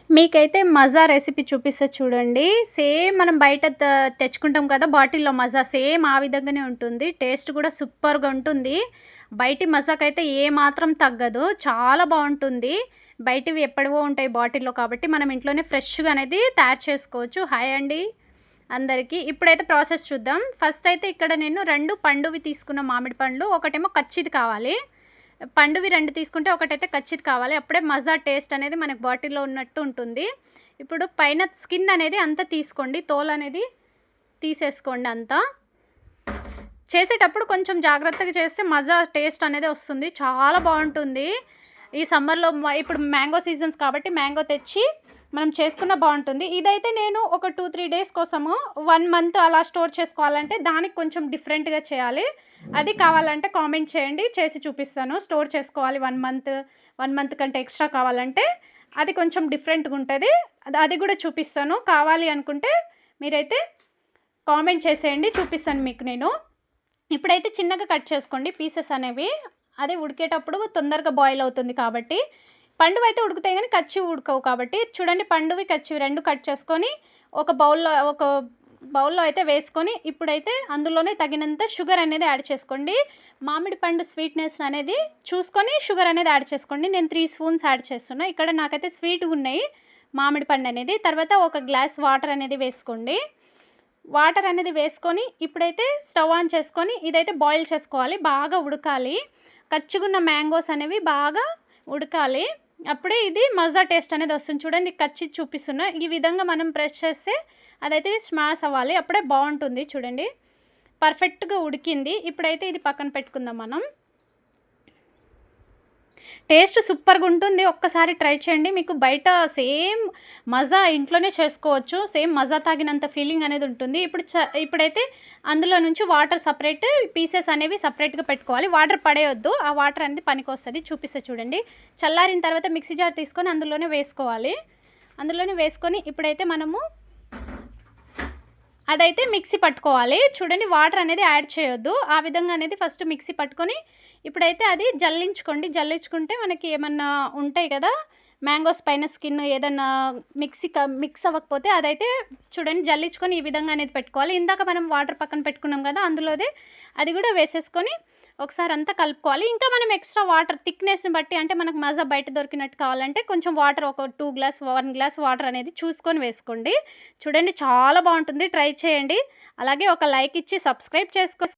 మీకైతే మజా రెసిపీ చూపిస్తా చూడండి. సేమ్ మనం బయట తెచ్చుకుంటాం కదా బాటిల్‌లో మజా సేమ్ ఆ విధంగానే ఉంటుంది. టేస్ట్ కూడా సూపర్‌గా ఉంటుంది. బయటి మజాకైతే ఏమాత్రం తగ్గదు. చాలా బావుంటుంది. బయటివి ఎప్పటివో ఉంటాయి బాటిల్‌లో కాబట్టి మనం ఇంట్లోనే ఫ్రెష్‌గా అనేది తయారు చేసుకోవచ్చు. హాయ్ అండి అందరికీ. ఇప్పుడైతే ప్రాసెస్ చూద్దాం. ఫస్ట్ అయితే ఇక్కడ నేను 2 పండువి తీసుకున్న మామిడి పండ్లు, ఒకటేమో కచ్చిది కావాలి. పండువి 2 తీసుకుంటే ఒకటైతే కచ్చిది కావాలి. అప్పుడే మజా టేస్ట్ అనేది మనకు బాటిల్‌లో ఉన్నట్టు ఉంటుంది. ఇప్పుడు పైన స్కిన్ అనేది అంతా తీసుకోండి. తోలనేది తీసేసుకోండి అంతా. చేసేటప్పుడు కొంచెం జాగ్రత్తగా చేస్తే మజా టేస్ట్ అనేది వస్తుంది. చాలా బావుంటుంది. ఈ సమ్మర్‌లో ఇప్పుడు మ్యాంగో సీజన్స్ కాబట్టి మ్యాంగో తెచ్చి మనం చేసుకున్న బావుంటుంది. ఇదైతే నేను ఒక 2, 3 డేస్ కోసము 1 మంత్ అలా స్టోర్ చేసుకోవాలంటే దానికి కొంచెం డిఫరెంట్‌గా చేయాలి. అది కావాలంటే కామెంట్ చేయండి. చేసి చూపిస్తాను. స్టోర్ చేసుకోవాలి 1 మంత్, 1 మంత్ కంటే ఎక్స్ట్రా కావాలంటే అది కొంచెం డిఫరెంట్‌గా ఉంటది. అది కూడా చూపిస్తాను. కావాలి అనుకుంటే మీరైతే కామెంట్ చేసేయండి. చూపిస్తాను మీకు నేను. ఇప్పుడైతే చిన్నగా కట్ చేసుకోండి పీసెస్ అనేవి. అది ఉడికేటప్పుడు తొందరగా బాయిల్ అవుతుంది కాబట్టి. పండువైతే ఉడుకుతాయి కానీ కచ్చివి ఉడకవు కాబట్టి చూడండి పండువి, కచ్చివి 2 కట్ చేసుకొని ఒక బౌల్‌లో అయితే వేసుకొని ఇప్పుడైతే అందులోనే తగినంత షుగర్ అనేది యాడ్ చేసుకోండి. మామిడి పండు స్వీట్‌నెస్ అనేది చూసుకొని షుగర్ అనేది యాడ్ చేసుకోండి. నేను 3 స్పూన్స్ యాడ్ చేస్తున్నా. ఇక్కడ నాకైతే స్వీట్‌గా ఉన్నాయి మామిడి పండు అనేది. తర్వాత ఒక గ్లాస్ వాటర్ అనేది వేసుకోండి. వాటర్ అనేది వేసుకొని ఇప్పుడైతే స్టవ్ ఆన్ చేసుకొని ఇదైతే బాయిల్ చేసుకోవాలి. బాగా ఉడకాలి. కచ్చిగున్న మ్యాంగోస్ అనేవి బాగా ఉడకాలి. అప్పుడే ఇది మజా టేస్ట్ అనేది వస్తుంది. చూడండి కచ్చి చూపిస్తున్నా. ఈ విధంగా మనం ప్రెస్ చేస్తే అదైతే స్మాష్ అవ్వాలి. అప్పుడే బావుంటుంది చూడండి. పర్ఫెక్ట్‌గా ఉడికింది. ఇప్పుడైతే ఇది పక్కన పెట్టుకుందాం మనం. టేస్ట్ సూపర్‌గా ఉంటుంది. ఒక్కసారి ట్రై చేయండి. మీకు బయట సేమ్ మజా ఇంట్లోనే చేసుకోవచ్చు. సేమ్ మజా తాగినంత ఫీలింగ్ అనేది ఉంటుంది. ఇప్పుడైతే అందులో నుంచి వాటర్ సెపరేట్, పీసెస్ అనేవి సెపరేట్‌గా పెట్టుకోవాలి. వాటర్ పడేయొద్దు. ఆ వాటర్ అనేది పనికొస్తది. చూపిస్తా చూడండి. చల్లారిన తర్వాత మిక్సీ జార్ తీసుకొని అందులోనే వేసుకోవాలి. అందులోనే వేసుకొని ఇప్పుడైతే మనము అదైతే మిక్సీ పట్టుకోవాలి. చూడండి వాటర్ అనేది యాడ్ చేయొద్దు. ఆ విధంగా అనేది ఫస్ట్ మిక్సీ పట్టుకొని ఇప్పుడైతే అది జల్లించుకోండి. జల్లించుకుంటే మనకి ఏమన్నా ఉంటాయి కదా మ్యాంగోస్ పైన స్కిన్ ఏదన్నా మిక్స్ అవ్వకపోతే అదైతే చూడండి జల్లించుకొని ఈ విధంగా అనేది పెట్టుకోవాలి. ఇందాక మనం వాటర్ పక్కన పెట్టుకున్నాం కదా అందులోదే అది కూడా వేసేసుకొని ఒకసారి అంతా కలుపుకోవాలి. ఇంకా మనం ఎక్స్ట్రా వాటర్ థిక్‌నెస్‌ని బట్టి అంటే మనకు మజా బయట దొరికినట్టు కావాలంటే కొంచెం వాటర్ ఒక 1 గ్లాస్ వాటర్ అనేది చూసుకొని వేసుకోండి. చూడండి చాలా బావుంటుంది. ట్రై చేయండి. అలాగే ఒక లైక్ ఇచ్చి సబ్స్క్రైబ్